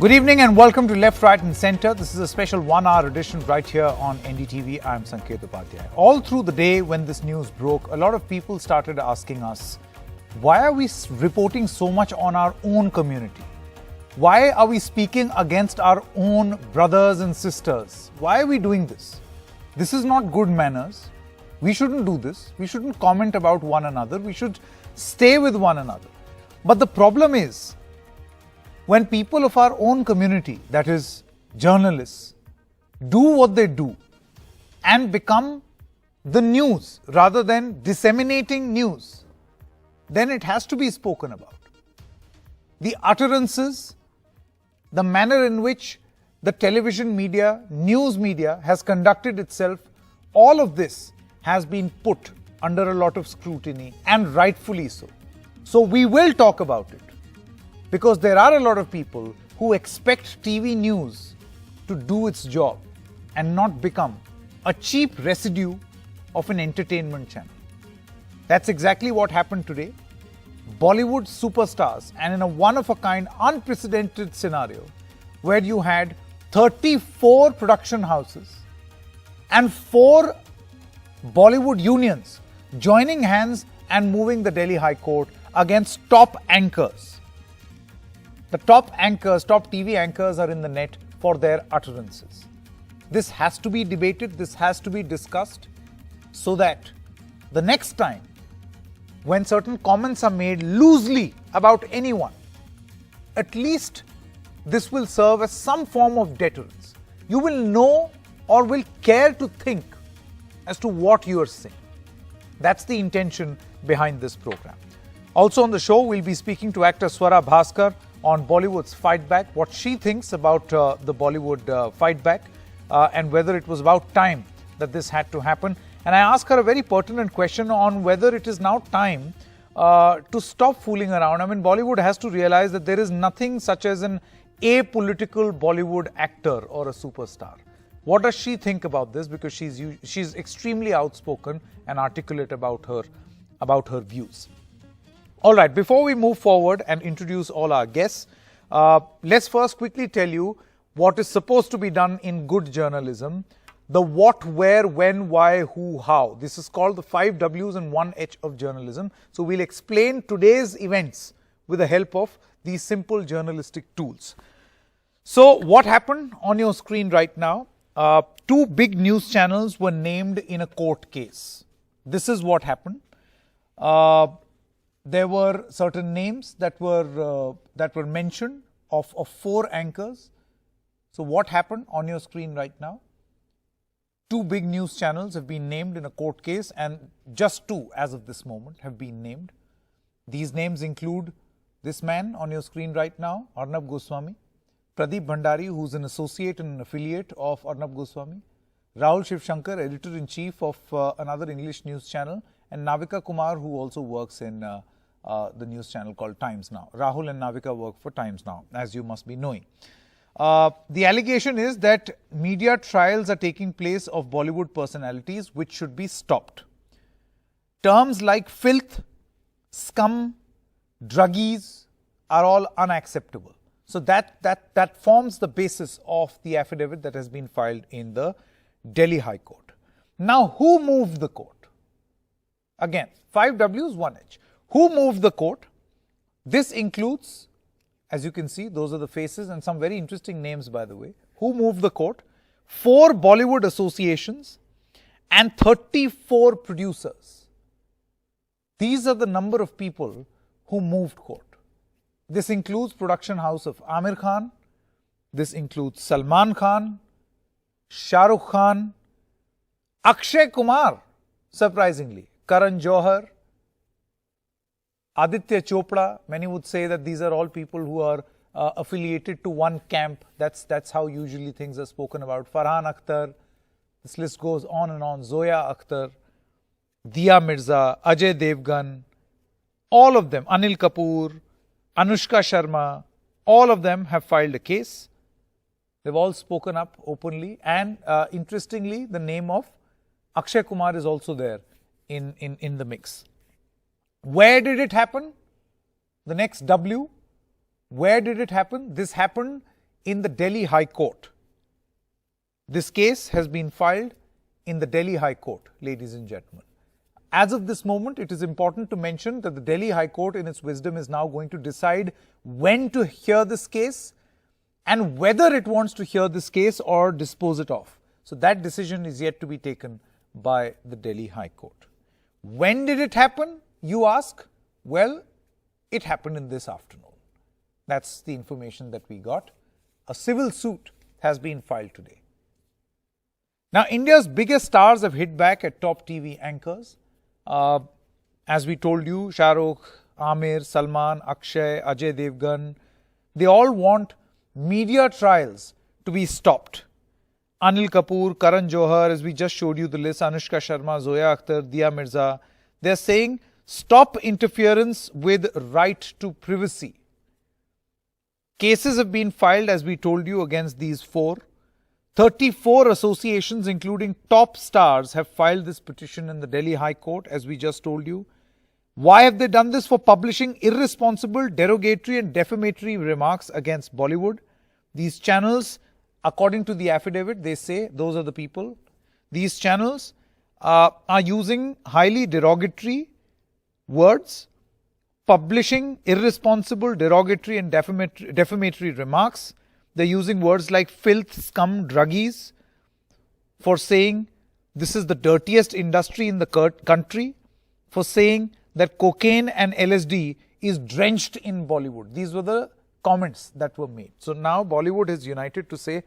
Good evening and welcome to Left, Right and Centre. This is a special 1-hour edition right here on NDTV. I'm Sanket Upadhyay. All through the day when this news broke, a lot of people started asking us, why are we reporting so much on our own community? Why are we speaking against our own brothers and sisters? Why are we doing this? This is not good manners. We shouldn't do this. We shouldn't comment about one another. We should stay with one another. But the problem is, when people of our own community, that is journalists, do what they do and become the news rather than disseminating news, then it has to be spoken about. The utterances, the manner in which the television media, news media has conducted itself, all of this has been put under a lot of scrutiny, and rightfully so. So we will talk about it. Because there are a lot of people who expect TV news to do its job and not become a cheap residue of an entertainment channel. That's exactly what happened today. Bollywood superstars, and in a one-of-a-kind, unprecedented scenario, where you had 34 production houses and 4 Bollywood unions joining hands and moving the Delhi High Court against top anchors. The top anchors, top TV anchors are in the net for their utterances. This has to be debated, this has to be discussed, so that the next time when certain comments are made loosely about anyone, at least this will serve as some form of deterrence. You will know or will care to think as to what you are saying. That's the intention behind this program. Also on the show, we'll be speaking to actor Swara Bhaskar on Bollywood's Fight Back, what she thinks about the Bollywood Fight Back, and whether it was about time that this had to happen. And I ask her a very pertinent question on whether it is now time to stop fooling around. I mean, Bollywood has to realize that there is nothing such as an apolitical Bollywood actor or a superstar. What does she think about this? Because she's extremely outspoken and articulate about her views. All right, before we move forward and introduce all our guests, let's first quickly tell you what is supposed to be done in good journalism. The what, where, when, why, who, how. This is called the 5 W's and 1 H of journalism. So we'll explain today's events with the help of these simple journalistic tools. So what happened on your screen right now? 2 big news channels were named in a court case. This is what happened. There were certain names that were mentioned of 4 anchors. So what happened on your screen right now? 2 big news channels have been named in a court case, and just 2 as of this moment have been named. These names include this man on your screen right now, Arnab Goswami, Pradeep Bhandari, who's an associate and an affiliate of Arnab Goswami, Rahul Shivshankar, editor-in-chief of another English news channel, and Navika Kumar, who also works in the news channel called Times Now. Rahul and Navika work for Times Now, as you must be knowing. The allegation is that media trials are taking place of Bollywood personalities which should be stopped. Terms like filth, scum, druggies are all unacceptable. So that forms the basis of the affidavit that has been filed in the Delhi High Court. Now, who moved the court? Again, 5 W's, 1 H. Who moved the court? This includes, as you can see, those are the faces and some very interesting names, by the way. Who moved the court? 4 Bollywood associations and 34 producers. These are the number of people who moved court. This includes production house of Aamir Khan. This includes Salman Khan, Shah Rukh Khan, Akshay Kumar, surprisingly, Karan Johar, Aditya Chopra. Many would say that these are all people who are affiliated to one camp. That's how usually things are spoken about. Farhan Akhtar, this list goes on and on. Zoya Akhtar, Diya Mirza, Ajay Devgan, all of them, Anil Kapoor, Anushka Sharma, all of them have filed a case. They've all spoken up openly, and interestingly, the name of Akshay Kumar is also there in the mix. Where did it happen? The next W. Where did it happen? This happened in the Delhi High Court. This case has been filed in the Delhi High Court, ladies and gentlemen. As of this moment, it is important to mention that the Delhi High Court, in its wisdom, is now going to decide when to hear this case and whether it wants to hear this case or dispose it off. So that decision is yet to be taken by the Delhi High Court. When did it happen, you ask? Well, it happened in this afternoon. That's the information that we got. A civil suit has been filed today. Now, India's biggest stars have hit back at top TV anchors. As we told you, Shah Rukh, Aamir, Salman, Akshay, Ajay Devgan, they all want media trials to be stopped. Anil Kapoor, Karan Johar, as we just showed you the list, Anushka Sharma, Zoya Akhtar, Dia Mirza, they're saying stop interference with right to privacy. Cases have been filed, as we told you, against these four. 34 associations, including top stars, have filed this petition in the Delhi High Court, as we just told you. Why have they done this? For publishing irresponsible, derogatory and defamatory remarks against Bollywood. These channels, according to the affidavit, they say, those are the people, these channels are using highly derogatory words, publishing irresponsible, derogatory and defamatory remarks. They're using words like filth, scum, druggies, for saying this is the dirtiest industry in the country, for saying that cocaine and LSD is drenched in Bollywood. These were the comments that were made. So now Bollywood is united to say,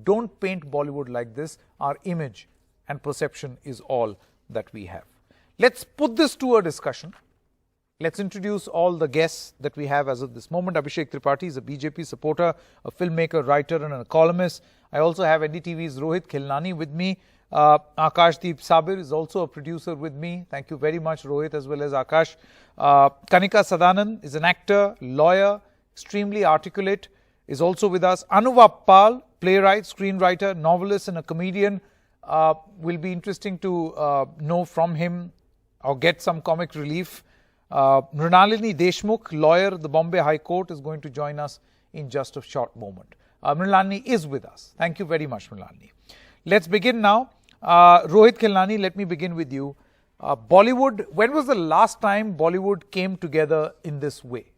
don't paint Bollywood like this. Our image and perception is all that we have. Let's put this to a discussion. Let's introduce all the guests that we have as of this moment. Abhishek Tripathi is a BJP supporter, a filmmaker, writer and a columnist. I also have NDTV's Rohit Khilnani with me. Akashdeep Sabir is also a producer with me. Thank you very much, Rohit, as well as Akash. Kanika Sadanan is an actor, lawyer, extremely articulate, is also with us. Anuvab Pal, playwright, screenwriter, novelist and a comedian. Will be interesting to know from him or get some comic relief. Mrinalini Deshmukh, lawyer, the Bombay High Court, is going to join us in just a short moment. Mrinalini is with us. Thank you very much, Mrinalini. Let's begin now. Rohit Khilnani, let me begin with you. Bollywood, when was the last time Bollywood came together in this way?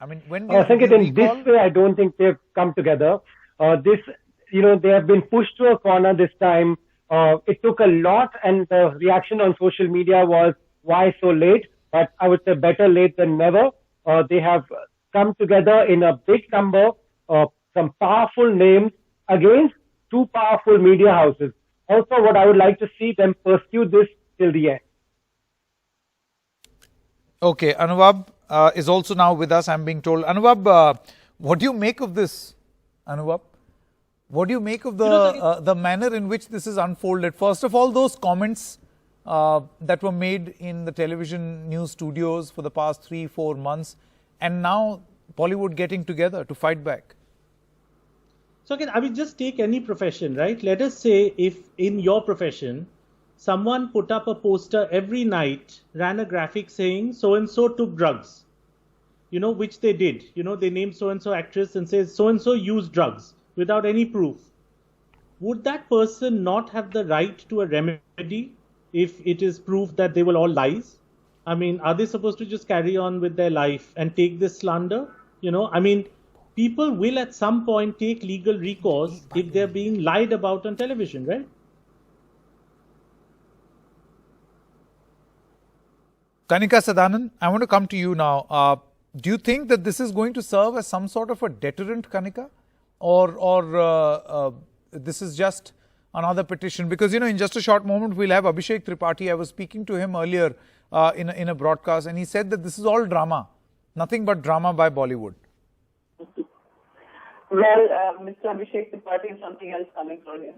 I mean, when do I think in this way, I don't think they've come together. They have been pushed to a corner this time. It took a lot, and the reaction on social media was, why so late? But I would say better late than never. They have come together in a big number, some powerful names against two powerful media houses. Also, what I would like to see them pursue this till the end. Okay, Anuvab is also now with us, I'm being told. Anuvab, what do you make of this, Anuvab? What do you make of the manner in which this is unfolded? First of all, those comments that were made in the television news studios for the past 3-4 months, and now Bollywood getting together to fight back. So again, I mean, just take any profession, right? Let us say if in your profession, someone put up a poster every night, ran a graphic saying so-and-so took drugs, which they did. They named so-and-so actress and says so-and-so used drugs without any proof. Would that person not have the right to a remedy if it is proved that they were all lies? I mean, are they supposed to just carry on with their life and take this slander? I mean, people will at some point take legal recourse if they're being lied about on television, right? Kanika Sadanan, I want to come to you now. Do you think that this is going to serve as some sort of a deterrent, Kanika? Or this is just another petition? Because, in just a short moment, we'll have Abhishek Tripathi. I was speaking to him earlier in a broadcast, and he said that this is all drama. Nothing but drama by Bollywood. Well, Mr. Abhishek Tripathi is something else coming from him.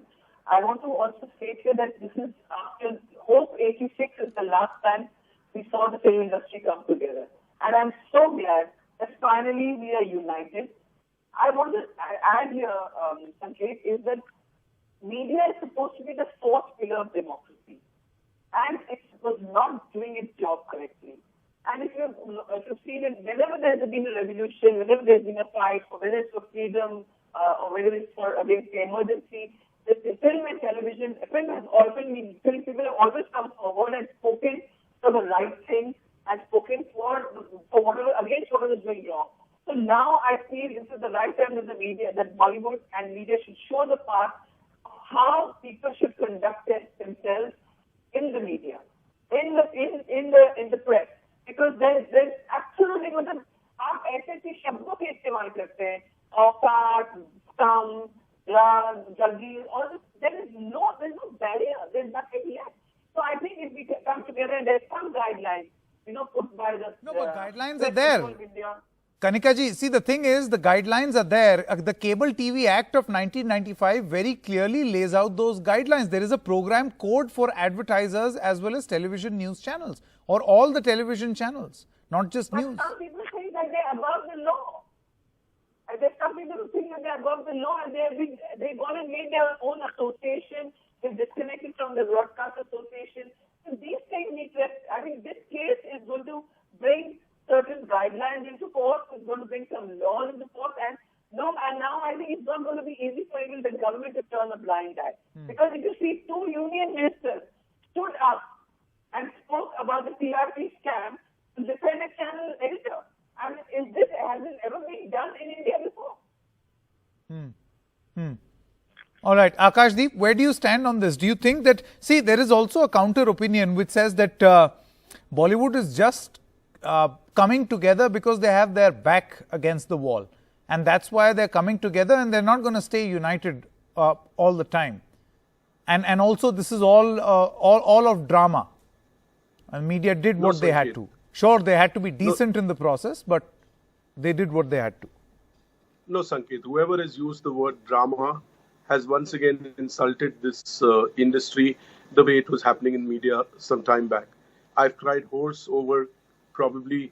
I want to also state here that this is after Hope 86 is the last time we saw the film industry come together. And I'm so glad that finally we are united. I want to add here, Sanket, is that media is supposed to be the fourth pillar of democracy. And it was not doing its job correctly. And if you've seen it, whenever there's been a revolution, whenever there's been a fight, whether it's for freedom or whether it's for against the emergency, the film and television, people have always come forward and spoken for the right thing and spoken for whatever against whatever is going wrong. So now I feel this is the right time that the media, that Bollywood and media should show the path how people should conduct themselves in the media, in the press, because there's absolutely मतलब आप ऐसे ऐसे शब्दों के इस्तेमाल करते हैं, औकात, scum, jaggi, all this. There's no barrier. There's nothing left. So I think if we come together and there's some guidelines, put by the but guidelines are there. India. Kanika ji, see, the thing is, the guidelines are there. The Cable TV Act of 1995 very clearly lays out those guidelines. There is a program code for advertisers as well as television news channels, or all the television channels, not just But news. some people think that they're above the law. And there's some people who think that they're above the law, and they've gone and made their own association. They've disconnected from the Broadcast Association. So these things need to, I think this case is going to bring certain guidelines into force, it's going to bring some laws into force, and now I think it's not going to be easy for even the government to turn a blind eye. Because if you see two union ministers stood up and spoke about the TRP scam to defend a channel editor. I mean, has it ever been done in India before? All right, Akashdeep, where do you stand on this? Do you think that, see, there is also a counter opinion which says that Bollywood is just coming together because they have their back against the wall, and that's why they're coming together, and they're not going to stay united all the time. And also, this is all of drama. And media did what they had to. Sure, they had to be decent in the process, but they did what they had to. No, Sanket, whoever has used the word drama has once again insulted this industry the way it was happening in media some time back. I've cried horse over probably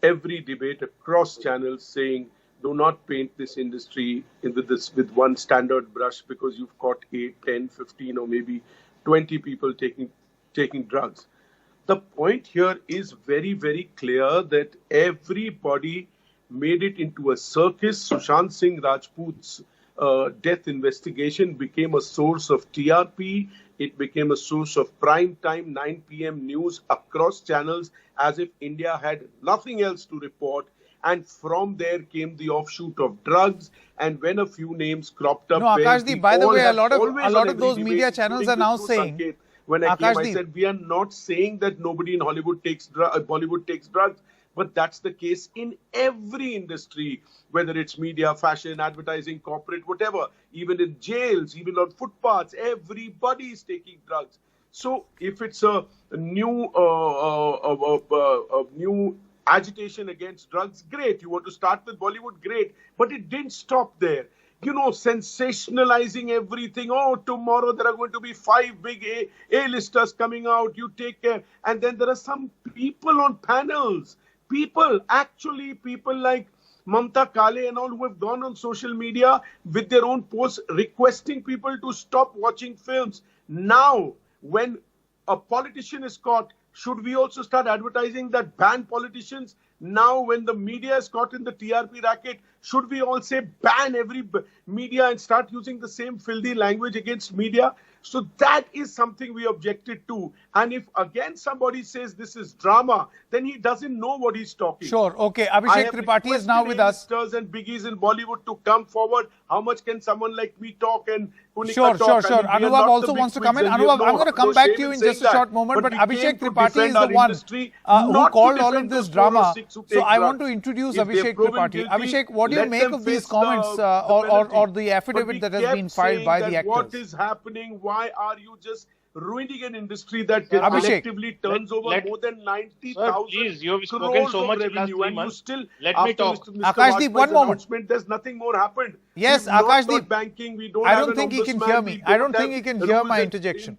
every debate across channels saying, do not paint this industry with one standard brush because you've caught 8, 10, 15 or maybe 20 people taking drugs. The point here is very, very clear that everybody made it into a circus. Sushant Singh Rajput's death investigation became a source of TRP. It became a source of prime time 9 p.m. news across channels as if India had nothing else to report. And from there came the offshoot of drugs. And when a few names cropped up, no, Akashdeep, by the way, a lot of those debate, media channels are now saying. Sanket, when I came, I said we are not saying that nobody in Bollywood takes drugs, but that's the case in every industry, whether it's media, fashion, advertising, corporate, whatever. Even in jails, even on footpaths, everybody is taking drugs. So if it's a new agitation against drugs, great. You want to start with Bollywood, great. But it didn't stop there. Sensationalizing everything. Oh, tomorrow there are going to be 5 big A-listers coming out. You take care. And then there are some people on panels. People like Mamta Kale and all who have gone on social media with their own posts requesting people to stop watching films. Now, when a politician is caught, should we also start advertising that ban politicians? Now, when the media is caught in the TRP racket, should we all say ban every media and start using the same filthy language against media? So that is something we objected to. And if again somebody says this is drama, then he doesn't know what he's talking. Sure. Okay. Abhishek Tripathi is now with us. A-listers and biggies in Bollywood to come forward. How much can someone like me talk and Punika Sure. talk? Anubhav also wants to come in. Anubhav, I'm going to come back to you in just a short moment. But Abhishek Tripathi is the one who called all of this drama. So I want to introduce Abhishek Tripathi. Abhishek, what do you make of these comments or the affidavit that has been filed by the actors? What is happening? Why are you just ruining an industry that collectively turns over more than 90,000 please, you have spoken so much in last 3 months. Let me talk. Akashdeep, one moment. There's nothing more happened. Yes, Akashdeep. I don't think he can hear me. I don't think he can hear my interjection.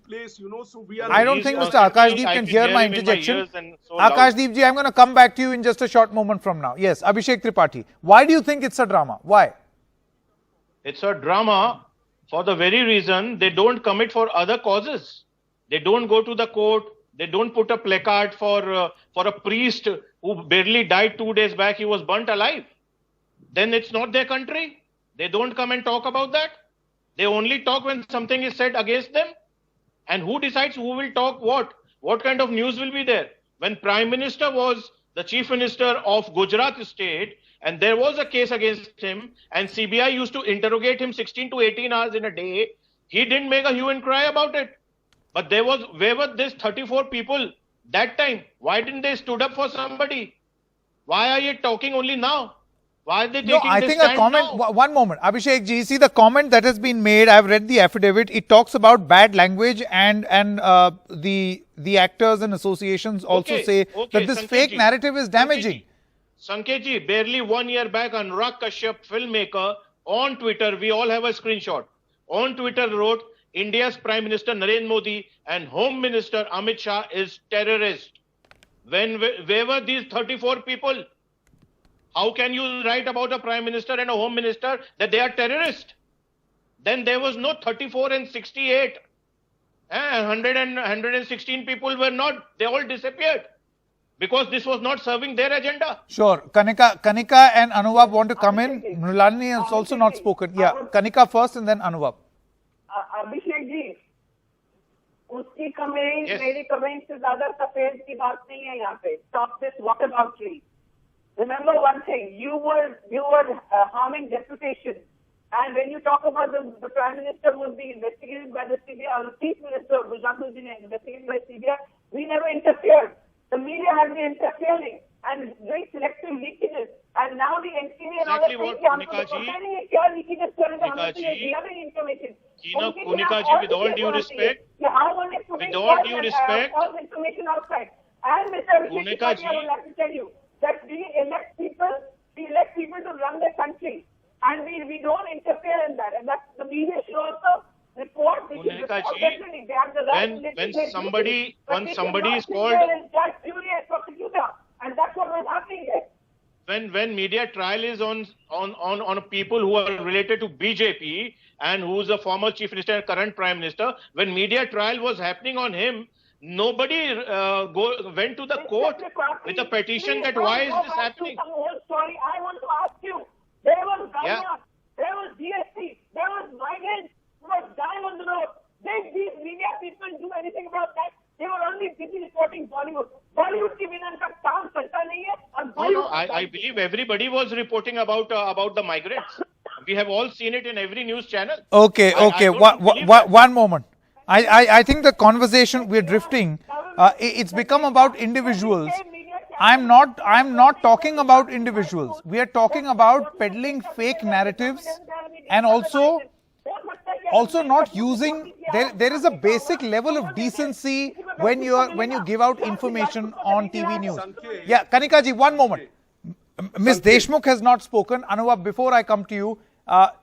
I don't think Mr. Akashdeep can hear my interjection. Akashdeep ji, I'm going to come back to you in just a short moment from now. Yes, Abhishek Tripathi. Why do you think it's a drama? Why? It's a drama for the very reason they don't commit for other causes. They don't go to the court. They don't put a placard for a priest who barely died 2 days back. He was burnt alive. Then it's not their country. They don't come and talk about that. They only talk when something is said against them. And who decides who will talk what? What kind of news will be there? When Prime Minister was the Chief Minister of Gujarat state, and there was a case against him, and CBI used to interrogate him 16 to 18 hours in a day, he didn't make a hue and cry about it. But where were these 34 people that time? Why didn't they stood up for somebody? Why are you talking only now? Why are they taking I this think a comment, now? one moment. Abhishek ji, see the comment that has been made, I've read the affidavit, it talks about bad language and the actors and associations also say that this fake narrative is damaging. Sanket ji, barely 1 year back, Anurag Kashyap, filmmaker, on Twitter, we all have a screenshot, on Twitter wrote, India's Prime Minister Narendra Modi and Home Minister Amit Shah is terrorist. Where were these 34 people? How can you write about a Prime Minister and a Home Minister that they are terrorists? Then there was no 34 and 68. 116 people were not. They all disappeared. Because this was not serving their agenda. Sure. Kanika and Anubhav want to come in. Mrinalini has also not spoken. Yeah, Kanika first and then Anubhav. Abhishek ji, उसकी comment मेरी comment से ज्यादा सफेद की बात नहीं है यहाँ पे. Stop this whataboutery. Remember one thing, you were harming reputation, and when you talk about the Prime Minister was being investigated by the CBI, or the Chief Minister of Gujarat was being investigated by CBI, we never interfered. The media has been interfering and doing selective leakages, and now the NCB and all that thing, information. Kunika ji, with all due respect, all the information outside. And Mr. Kunika ji, I would like to tell you that we elect people to run the country, and we don't interfere in that, and that's the media should also report. Kunika ji, when somebody is called, and that's what was happening there. When media trial is on people who are related to BJP and who's a former Chief Minister and current Prime Minister, when media trial was happening on him, nobody went to the court with a petition that why is this happening? Some whole story. I want to ask you. There was government, there was GST, there was migrants who were dying on the road. Did these media people do anything about that? They were only busy reporting Bollywood. Bollywood की बिना इनका काम चलता नहीं है और Bollywood. I believe everybody was reporting about the migrants. We have all seen it in every news channel. Okay. One moment. I think the conversation we're drifting. It's become about individuals. I'm not talking about individuals. We are talking about peddling fake narratives and also not using. There is a basic level of decency when you give out information on TV news. Yeah, Kanika ji, one moment. Ms. Deshmukh has not spoken. Anubhav, before I come to you,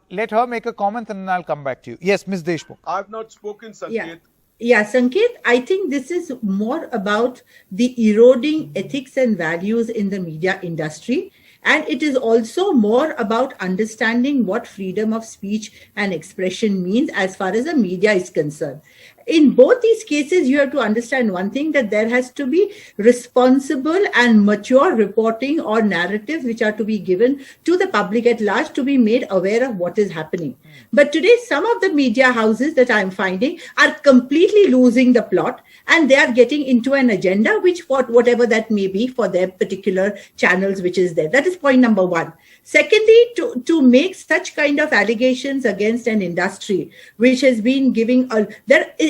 let her make a comment and then I'll come back to you. Yes, Ms. Deshmukh. I've not spoken, Sanket. Yeah, Sanket, I think this is more about the eroding ethics and values in the media industry. And it is also more about understanding what freedom of speech and expression means as far as the media is concerned. In both these cases, you have to understand one thing, that there has to be responsible and mature reporting or narratives which are to be given to the public at large to be made aware of what is happening. But today, some of the media houses that I'm finding are completely losing the plot, and they are getting into an agenda which, whatever that may be for their particular channels which is there. That is point number one. Secondly, to make such kind of allegations against an industry which has been giving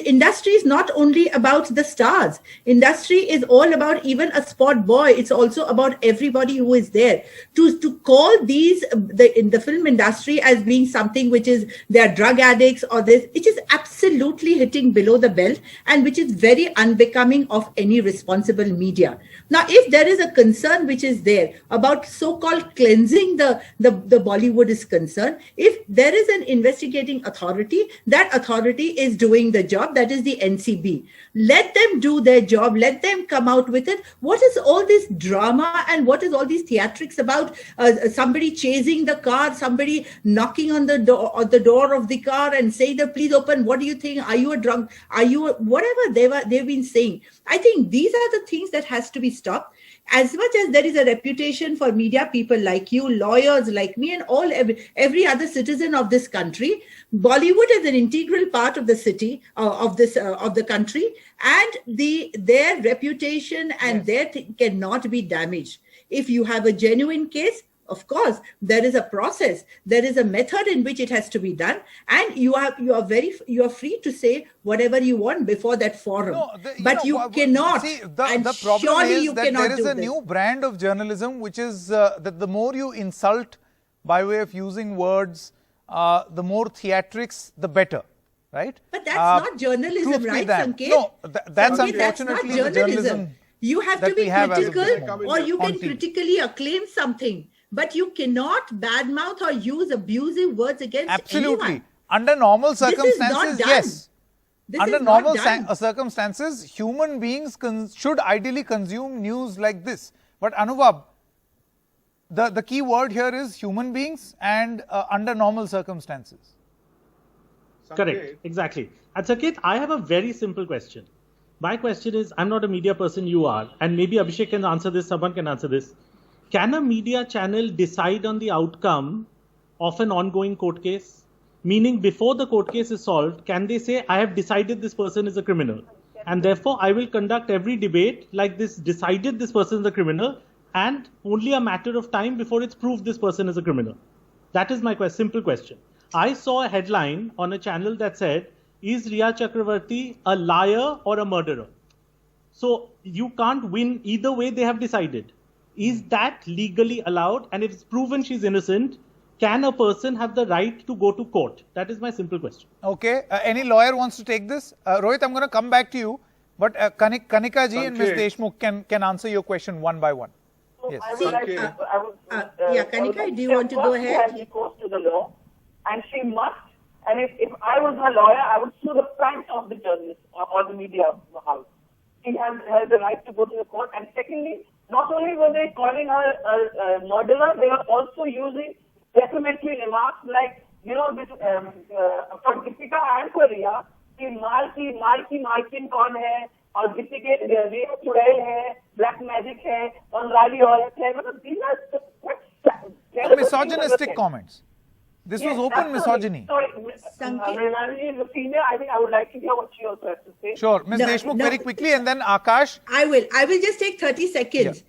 industry is not only about the stars. Industry is all about even a spot boy. It's also about everybody who is there. To call these in the film industry as being something which is they are drug addicts or this, it is absolutely hitting below the belt and which is very unbecoming of any responsible media. Now, if there is a concern which is there about so-called cleansing the Bollywood is concerned, if there is an investigating authority, that authority is doing the job. that is the NCB. Let them do their job. Let them come out with it. What is all this drama and what is all these theatrics about? Somebody chasing the car, somebody knocking on the door of the car and saying, "Please open. What do you think? Are you a drunk? Are you whatever they've been saying?" I think these are the things that has to be stopped. As much as there is a reputation for media people like you, lawyers like me, and every other citizen of this country, Bollywood is an integral part of the city of the country, and their reputation and their cannot be damaged. If you have a genuine case, of course, there is a process, there is a method in which it has to be done, and you are free to say whatever you want before that forum. No, but you cannot. See, and the problem surely is you that cannot there is do a this. new brand of journalism, which is that the more you insult by way of using words, the more theatrics, the better, right? But that's not journalism, truth be right, damned. Sanket? No, that's Sanket, that's not unfortunately the journalism. You have that to be we have as of this critical, moment or you on can TV. critically acclaim something, but you cannot badmouth or use abusive words against Absolutely. anyone. Under normal This is not circumstances, done. yes. This Under is not normal done. circumstances, human beings should ideally consume news like this. But Anubhav, the key word here is human beings and under normal circumstances. Correct, exactly. And Sanket, I have a very simple question. My question is, I'm not a media person, you are, and maybe Abhishek can answer this, someone can answer this. Can a media channel decide on the outcome of an ongoing court case? Meaning, before the court case is solved, can they say, I have decided this person is a criminal, and therefore I will conduct every debate like this, decided this person is a criminal, and only a matter of time before it's proved this person is a criminal? That is my simple question. I saw a headline on a channel that said, is Riya Chakravarti a liar or a murderer? So you can't win either way, they have decided. Is that legally allowed? And if it's proven she's innocent, can a person have the right to go to court? That is my simple question. Okay. Any lawyer wants to take this? Rohit, I'm going to come back to you. But Kanika ji and Ms. Deshmukh can answer your question one by one. Yes. I would like Kanika, do you want to go ahead? She has recourse to the law, and she must. And if I was her lawyer, I would sue the pants of the journalist or the media house. She has the right to go to the court. And secondly, not only were they calling her a murderer, they were also using defamatory remarks like, this for Deepika and for Riya, कि माल की मालकिन कौन है और गिट्टी के रेत चुड़ैल है, black magic है, बंगाली औरत है, मतलब these are misogynistic comments. This was open misogyny. Sorry, Mrinalini is a senior. I think I would like to hear what she also has to say. Sure. Ms. Deshmukh, very quickly, and then Akash. I will just take 30 seconds.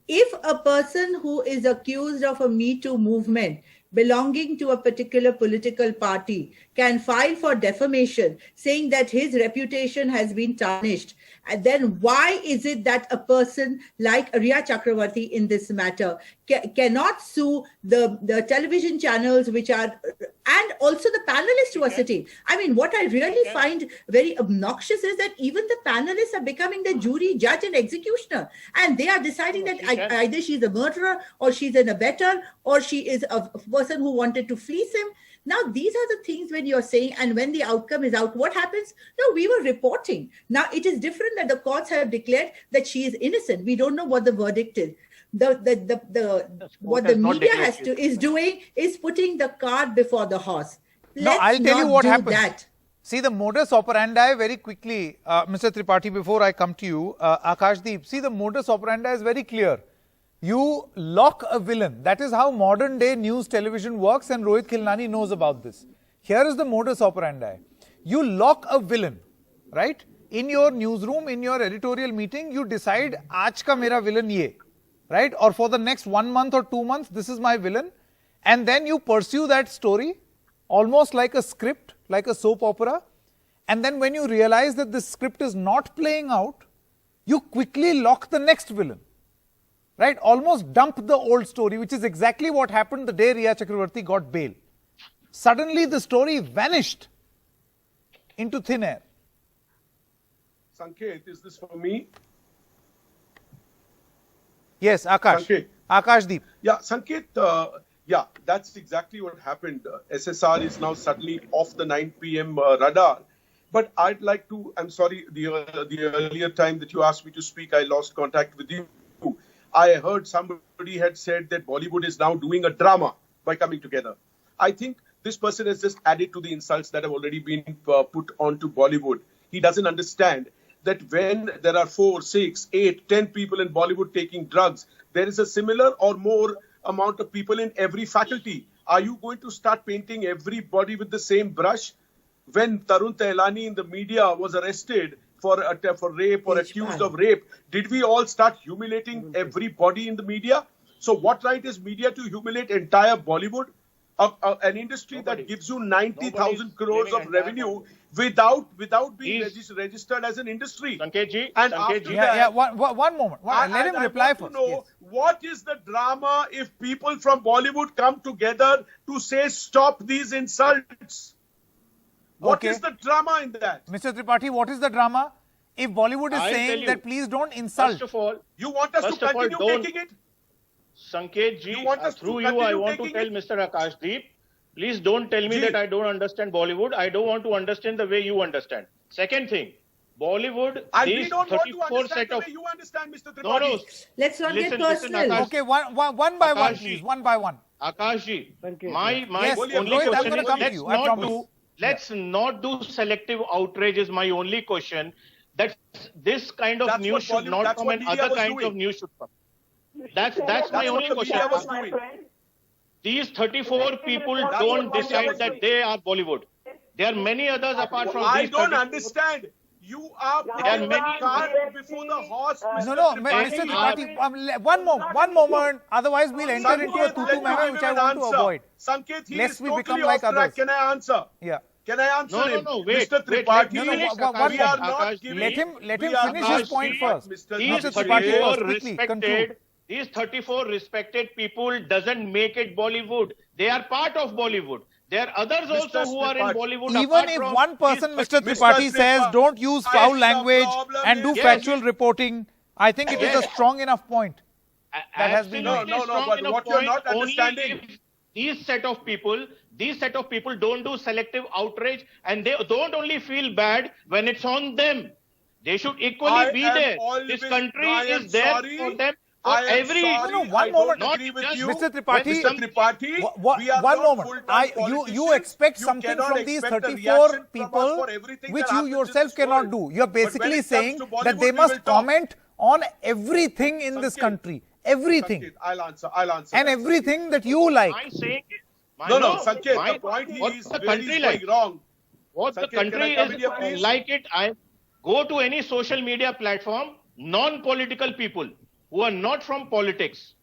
Yeah. If a person who is accused of a Me Too movement belonging to a particular political party can file for defamation, saying that his reputation has been tarnished, and then why is it that a person like Riya Chakravarti in this matter cannot sue the television channels which are, and also the panelists who are sitting? I mean, what I really find very obnoxious is that even the panelists are becoming the jury, judge and executioner, and they are deciding that either she's a murderer or she's an abettor or she is a person who wanted to fleece him. Now, these are the things when you're saying, and when the outcome is out, what happens? No, we were reporting. Now, it is different that the courts have declared that she is innocent. We don't know what the verdict is. What the media is doing is putting the cart before the horse. No, I'll tell you what happens. See, the modus operandi very quickly, Mr. Tripathi, before I come to you, Akashdeep, see, the modus operandi is very clear. You lock a villain. That is how modern day news television works, and Rohit Khilnani knows about this. Here is the modus operandi. You lock a villain, right? In your newsroom, in your editorial meeting, you decide, aaj ka mera villain ye, right? Or for the next 1 month or 2 months, this is my villain. And then you pursue that story almost like a script, like a soap opera. And then when you realize that this script is not playing out, you quickly lock the next villain. Right? Almost dump the old story, which is exactly what happened the day Riya Chakravarti got bail. Suddenly the story vanished into thin air. Sanket, is this for me? Yes, Akash. Sanket. Akashdeep. Yeah, Sanket, that's exactly what happened. SSR is now suddenly off the 9 p.m. radar But I'd like to, I'm sorry, the earlier time that you asked me to speak, I lost contact with you. I heard somebody had said that Bollywood is now doing a drama by coming together. I think this person has just added to the insults that have already been put onto Bollywood. He doesn't understand that when there are 4, 6, 8, 10 people in Bollywood taking drugs, there is a similar or more amount of people in every faculty. Are you going to start painting everybody with the same brush? When Tarun Tehlani in the media was arrested for rape or accused of rape, did we all start humiliating everybody in the media? So what right is media to humiliate entire Bollywood? An industry that gives you 90,000 crores of revenue without being registered as an industry. Sanketji, And Sanketji. One moment. Let him reply I want first. to know Yes. what is the drama if people from Bollywood come together to say stop these insults? What is Okay. the drama in that? Mr. Tripathi, what is the drama? If Bollywood is I'll tell saying you. that please don't insult. First of all, You want us to First of all, continue don't- taking it? Sanketji, You want us to through you, continue I want to taking tell it? Mr. Akashdeep, please don't tell me Ji. that I don't understand Bollywood. I don't want to understand the way you understand. Second thing, Bollywood, And we these don't want to 34 understand set the of... way you understand, Mr. No, no, Tripathi. Let's not Listen, get listen, personal. Akash. Okay, one by one, Akash please. ji. One by one. Akashji, Thank you. my Yes, only Rohit, I'm question gonna is, come to let's you, I not promise. do, let's not do selective outrage is my only question. That this kind of That's news what should Bollywood- not that's come what and media other was kinds doing. of news should come. That's what my the only question. media was my doing. friend. These 34 people That's don't what decide Bollywood that is. they are Bollywood. There are many others apart from I these don't 34. understand. You are There are putting the many- cart before the horse, Mr. No, Tripathi. Mr. Tripathi, one moment. Otherwise, we'll enter into a Sanket, tutu let me mehme, give which him I an want to answer. avoid. Sanket, he Lest is we totally become off like track. others. Can I answer? Yeah. Can I answer No, him? wait. Mr. Wait, Tripathi, let me finish, we are Akash, not Akash, giving... Let him we are finish not his point giving- first. Mr. These Mr. Abhishek, Tripathi, 34 first, quickly, conclude. respected, these 34 respected people doesn't make it Bollywood. They are part of Bollywood. There are others Mr. also who are in Tripathi. Bollywood. Even apart if from one person, these Mr. 34 Tripathi, says Tripathi, don't use I foul think the language problem and do is- factual reporting, I think it is a strong enough point. that has been- Absolutely No, strong but enough what you're point not only understanding- if these set of people don't do selective outrage, and they don't only feel bad when it's on them. They should equally I be am there. always- This country I am is there sorry. for them. For I am every sorry. No, one I moment. don't agree Not with just you. Mr. Tripathi, Mr. Tripathi, we are one not moment. full-time You politicians. expect You something cannot from these expect a 34 reaction from us people for everything which that you happens in yourself this cannot world. do. You're But when basically it comes saying to that Bollywood, they we must will talk. comment on everything in this Sanket, country. Everything. Sanket, I'll answer. And that. everything that you like. My saying is, No, Sanket, the point what is the where country he's like? going wrong. What the Sanket, can country I come in here, is please? like it. I go to any social media platform, non-political people who are not from politics.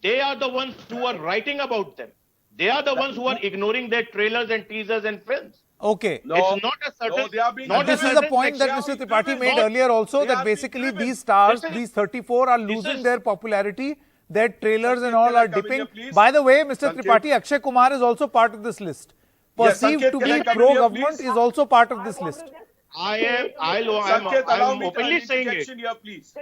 They are the ones who are writing about them. They are the ones who are ignoring their trailers and teasers and films. Okay. No, It's not a certain. no, they are being- not And this a is the certain point that section. Mr. Tripathi made Not- earlier also, they that are being basically driven. these stars, This is- these 34 are this losing is- their popularity. Their trailers and Sanket, all can I are come in dipping. here, please? By the way, Mr. Sanket. Tripathi, Akshay Kumar is also part of this list. Yes, Perceived Sanket, to can I be come in here, pro-government please? is also part of this I want list. to just- Sanket, allow I'm me openly an saying it. interjection here, please.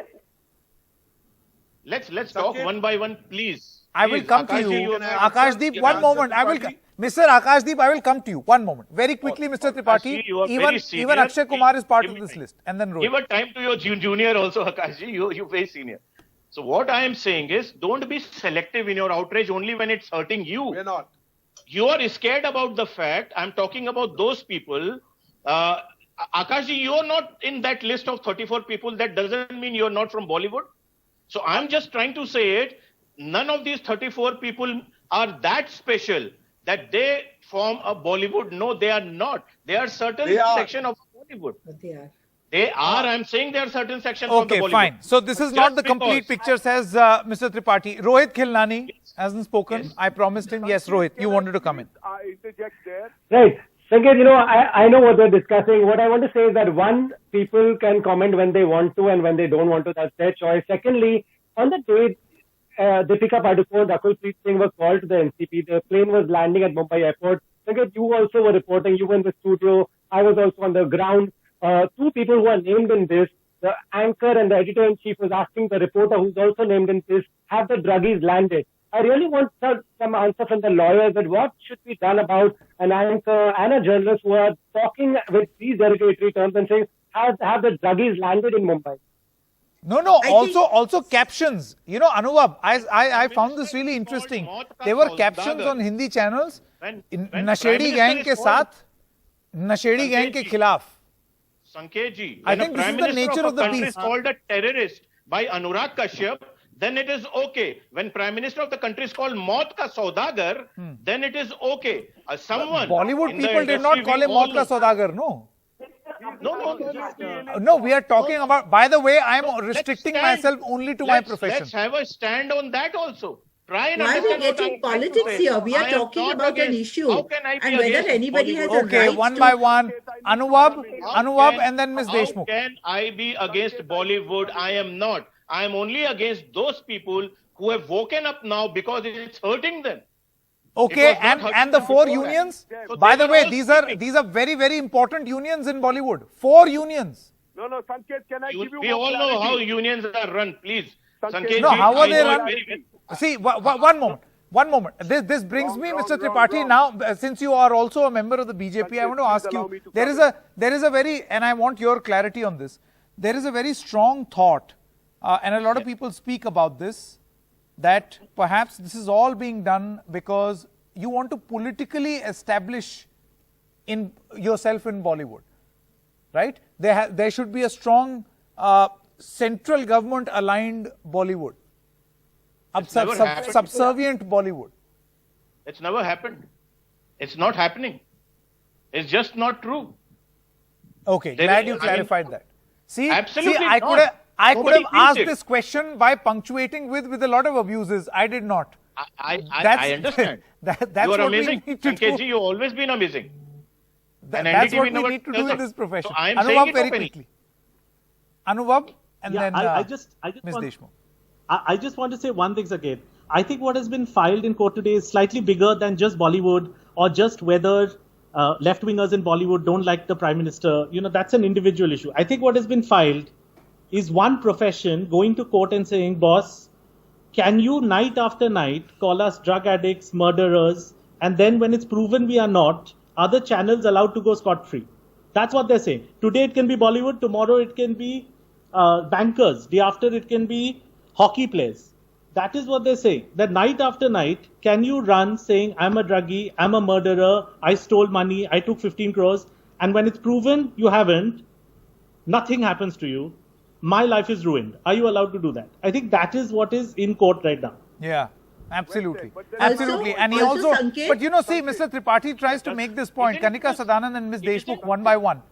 Let's Sanket. talk one by one, please. I will Please, come to Akashji, you. can I- Akashdeep, Can I one answer moment. Tripathi? Mr. Akashdeep, I will come to you. One moment. Very quickly, Mr. Tripathi. Akashji, you are very Even senior. Akshay Kumar is part Give of me this time. list. And then Give Rohit. a time to your junior also, Akashji. You're very senior. So what I am saying is, don't be selective in your outrage only when it's hurting you. We're not. You are scared about the fact. I'm talking about those people. Akashji, you're not in that list of 34 people. That doesn't mean you're not from Bollywood. So I'm just trying to say it. None of these 34 people are that special that they form a Bollywood. No, they are not. They are certain They are. section of Bollywood. But they are. They are. I'm saying there are certain sections of the Okay, Bollywood. fine. So this is not Just the complete because- picture, says Mr. Tripathi. Rohit Khilnani hasn't spoken. Yes. I promised him. Yes, Rohit, you wanted to come in. Right. Sanket, I know what they're discussing. What I want to say is that one, people can comment when they want to and when they don't want to. That's their choice. Secondly, on the day Deepika Padukone, Rakulpreet Singh were called to the NCP, the plane was landing at Mumbai airport. Sanket, you also were reporting. You were in the studio. I was also on the ground. Two people who are named in this, the anchor and the editor-in-chief was asking the reporter who's also named in this, have the druggies landed? I really want some answer from the lawyers that what should be done about an anchor and a journalist who are talking with these derogatory terms and saying, have the druggies landed in Mumbai? No, also captions. You know, Anubhav, I found this really interesting. There were captions on Hindi channels. Nashedi gang ke saath, Nashedi gang ke khilaf. Sanket ji, I when think a this prime is the minister nature of of a the country beast. is called a terrorist by Anurag Kashyap, then it is okay. When prime minister of the country is called Maut Ka Saudagar, then it is okay. Someone Bollywood in the people did industry, not call we him all Maut Ka know. Saudagar, no. No. No, we are talking about, by the way, I am restricting myself only to my profession. Let's have a stand on that also. Try and Why are we understand what getting I'm trying to politics say. here? We are I am talking not about an against- issue How can I be and whether against anybody has a Okay, right one to... by one. Anubhav and then Ms. How Deshmukh. can I be against Bollywood? I am not. I am only against those people who have woken up now because it's hurting them. Okay, It was not and the hurting four before that. unions. So By they the were way, all these are very, very important unions in Bollywood. 4 unions. No, Sanket, can I give you We more all know how clarity? unions are run, please. Sanket, Sanket No, ji, how are I they know it run? very well. See, one moment. This brings me, Mr. Tripathi. Now, since you are also a member of the BJP, I want to ask allow you. me to There is a very, and I want your clarity on this. There is a very strong thought, and a lot of people speak about this, that perhaps this is all being done because you want to politically establish in yourself in Bollywood, right? There should be a strong central government aligned Bollywood. never happened. Subservient Bollywood. It's never happened. It's not happening. It's just not true. Okay, There glad is- you I mean, clarified that. absolutely I not. could Nobody have asked feels it. this question by punctuating with a lot of abuses. I did not. I That's- understand. that's you are what we amazing. need to Sanket do. ji, you've always been amazing. And That's NDTV what we never need to does do in it. this profession. So I am Anubhav, saying it very openly. quickly. Anubhav and Yeah, then I just Ms. want- Deshmukh. I just want to say one thing again. I think what has been filed in court today is slightly bigger than just Bollywood or just whether left-wingers in Bollywood don't like the Prime Minister. You know, that's an individual issue. I think what has been filed is one profession going to court and saying, boss, can you night after night call us drug addicts, murderers, and then when it's proven we are not, are the channels allowed to go scot-free? That's what they're saying. Today it can be Bollywood, tomorrow it can be bankers, day after it can be hockey players. That is what they're saying. That night after night, can you run saying, I'm a druggie, I'm a murderer, I stole money, I took 15 crores, and when it's proven you haven't, nothing happens to you. My life is ruined. Are you allowed to do that? I think that is what is in court right now. Yeah, absolutely. But then- Absolutely. And he also, Sanket- but you know, see, Mr. Tripathi tries to make this point. Kanika Sadanand and Ms. Deshmukh one by one.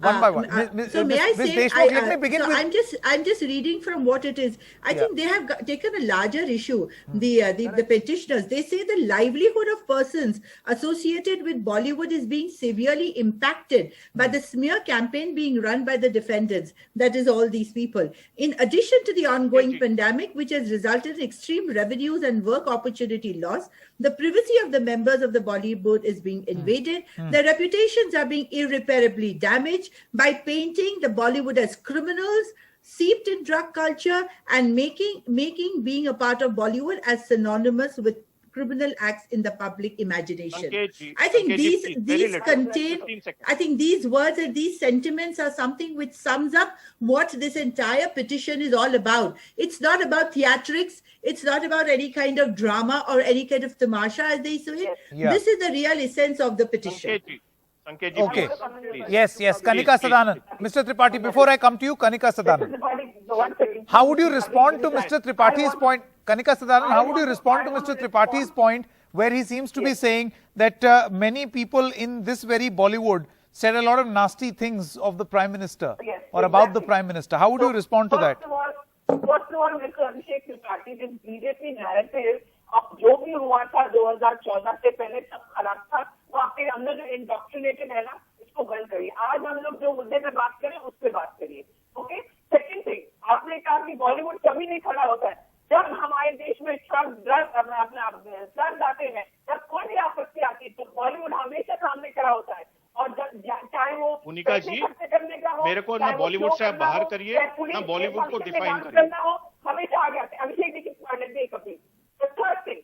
One by one. So may I Ms. say, Deshmukh, let me begin so with. I'm just reading from what it is. I think they have taken a larger issue. The petitioners, they say the livelihood of persons associated with Bollywood is being severely impacted by the smear campaign being run by the defendants. That is all these people. In addition to the ongoing pandemic, which has resulted in extreme revenues and work opportunity loss, the privacy of the members of the Bollywood is being invaded. Their reputations are being irreparably damaged by painting the Bollywood as criminals, seeped in drug culture, and making being a part of Bollywood as synonymous with criminal acts in the public imagination. Sanket ji, I think Sanket ji, please, very these little. contain, 15 seconds. I think these words and these sentiments are something which sums up what this entire petition is all about. It's not about theatrics. It's not about any kind of drama or any kind of tamasha, as they say. Yeah. This is the real essence of the petition. Sanket ji, Okay. please. Yes, Please, Kanika please. Sadanand. Mr. Tripathi, before I come to you, Kanika Sadanand. How would you respond to Mr. Tripathi's point? Kanika Sadanand, how would you respond to Mr. Tripathi's point where he seems to be saying that many people in this very Bollywood said a lot of nasty things of the Prime Minister Yes, or about the exactly. Prime Minister? How would you respond to that? First of all, Mr. Abhishek Tripathi, this BJP narrative अब जो भी हुआ था 2014 से पहले सब खराब था, वो आपके अंदर जो इंडॉक्ट्रिनेटेड है ना, इसको बंद करिए. आज हम लोग जो मुद्दे पे बात करें उस पे बात करिए. ओके. सेकंड थिंग, आपने कहा कि बॉलीवुड कभी नहीं खड़ा होता है. जब हमारे देश में ड्रग्स आते हैं तब कौन सी आपत्ति आती है, तो बॉलीवुड हमेशा सामने खड़ा होता है. और चाहे वो भूमिका जी, करने का हो, मेरे को ना चाहे वो बॉलीवुड शो से आप करना बाहर हो, करिए, चाहे पुलिस ना बॉलीवुड को के डिफाइन डांस करिए. करना हो, हमेशा आगे आते हैं. अभिषेक Dixit Kapil. The third thing,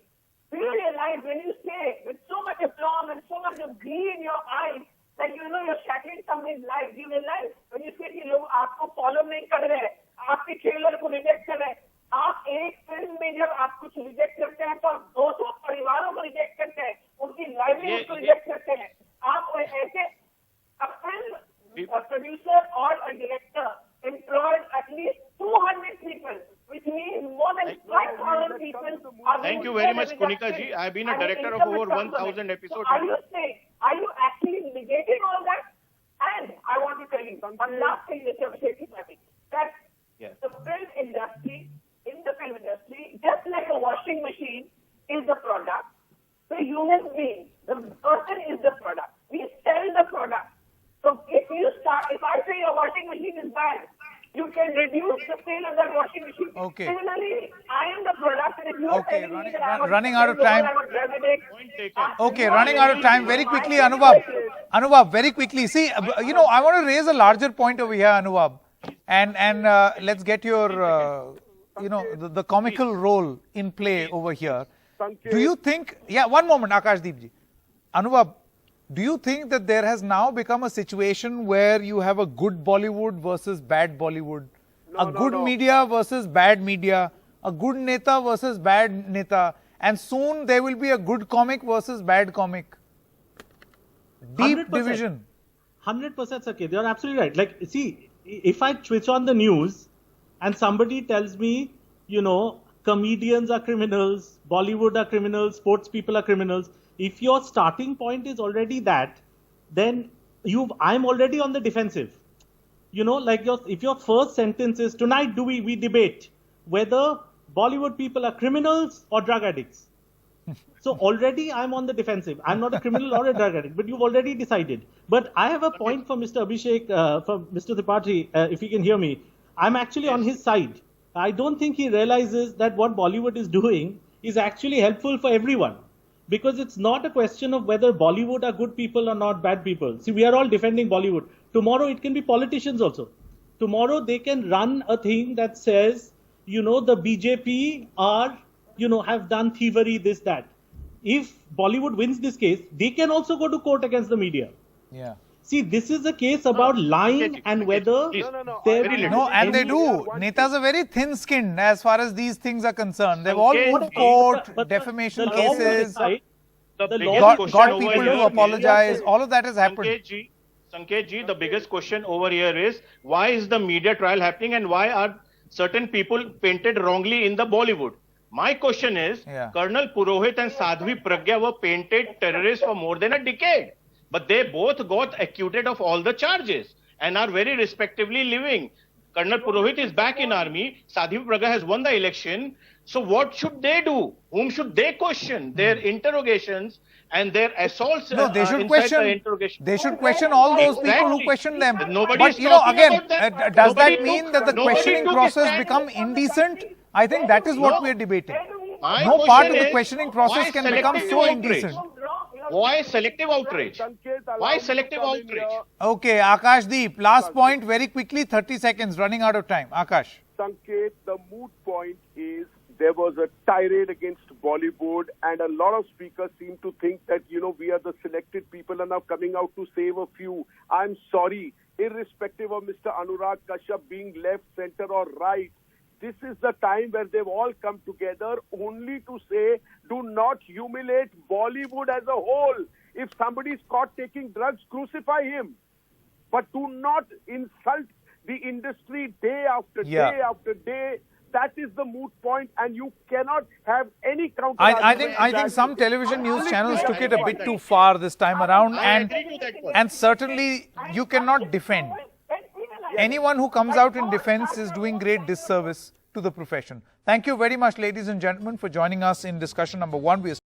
जब आप कुछ रिजेक्ट करते हैं तो 200 परिवारों को रिजेक्ट करते हैं, उनकी लाइवलीहुड को रिजेक्ट करते हैं. आप ऐसे a film producer or a director employed at least 200 people, which means more than 5,000 people. Thank you very much, Kunika ji. I have been a director of over 1,000 episodes. Are you actually negating all that? And I want to tell you one last thing, Mr. Abhishek Tripathi, that the film industry, just like a washing machine is the product, the human being, the person is the product. We sell the product. So if I say your washing machine is bad, you can reduce the sale of that washing machine. Okay. Similarly, I am the product, and if you are telling me that I am running out of time. Point taken. Okay, running out of time. Very quickly, Anubhav, very quickly. See, I want to raise a larger point over here, Anubhav, and let's get your, the comical role in play over here. Do you think? Yeah, one moment, Akashdeep ji. Anubhav, do you think that there has now become a situation where you have a good Bollywood versus bad Bollywood, good media versus bad media, a good neta versus bad neta, and soon there will be a good comic versus bad comic? Deep 100%. division. 100%, Saket. You're absolutely right. Like, see, if I switch on the news and somebody tells me, comedians are criminals, Bollywood are criminals, sports people are criminals, if your starting point is already that, then I'm already on the defensive. If your first sentence is, tonight we debate whether Bollywood people are criminals or drug addicts. So already I'm on the defensive. I'm not a criminal or a drug addict, but you've already decided. But I have a point for Mr. Abhishek, for Mr. Tripathi, if he can hear me. I'm actually on his side. I don't think he realizes that what Bollywood is doing is actually helpful for everyone. Because it's not a question of whether Bollywood are good people or not bad people. See, we are all defending Bollywood. Tomorrow it can be politicians also. Tomorrow they can run a thing that says, the BJP are, have done thievery, this, that. If Bollywood wins this case, they can also go to court against the media. Yeah. See, this is a case about lying and whether... No, and they do. Netas are very thin-skinned as far as these things are concerned. They've all moved court, defamation cases, got people to apologize. All of that has happened. Sanket ji, the biggest question over here is, why is the media trial happening and why are certain people painted wrongly in the Bollywood? My question is, Colonel Purohit and Sadhvi Pragya were painted terrorists for more than a decade. But they both got acquitted of all the charges and are very respectively living. Colonel Purohit is back in army. Sadhvi Pragya has won the election. So what should they do? Whom should they question? Their interrogations and their assaults. No, they should question. The interrogation. They should question all those people who question them. Nobody but is talking again, about that. does Nobody that mean took- that the nobody questioning took a process stand. become indecent? I think that is what we are debating. My No question part of the is, questioning process why can become selective so outrage? indecent. Why selective outrage? Why selective outrage? Okay, Akashdeep, last point very quickly, 30 seconds, running out of time. Akash. Sanket, the moot point is there was a tirade against Bollywood and a lot of speakers seem to think that, we are the selected people and now coming out to save a few. I'm sorry, irrespective of Mr. Anurag Kashyap being left, center or right, this is the time where they've all come together only to say, do not humiliate Bollywood as a whole. If somebody is caught taking drugs, crucify him. But do not insult the industry day after day after day. That is the moot point, and you cannot have any counter. I think some television news channels took it a bit too far this time around, and certainly you cannot defend. Anyone who comes out in defense is doing great disservice to the profession. Thank you very much, ladies and gentlemen, for joining us in discussion number 1.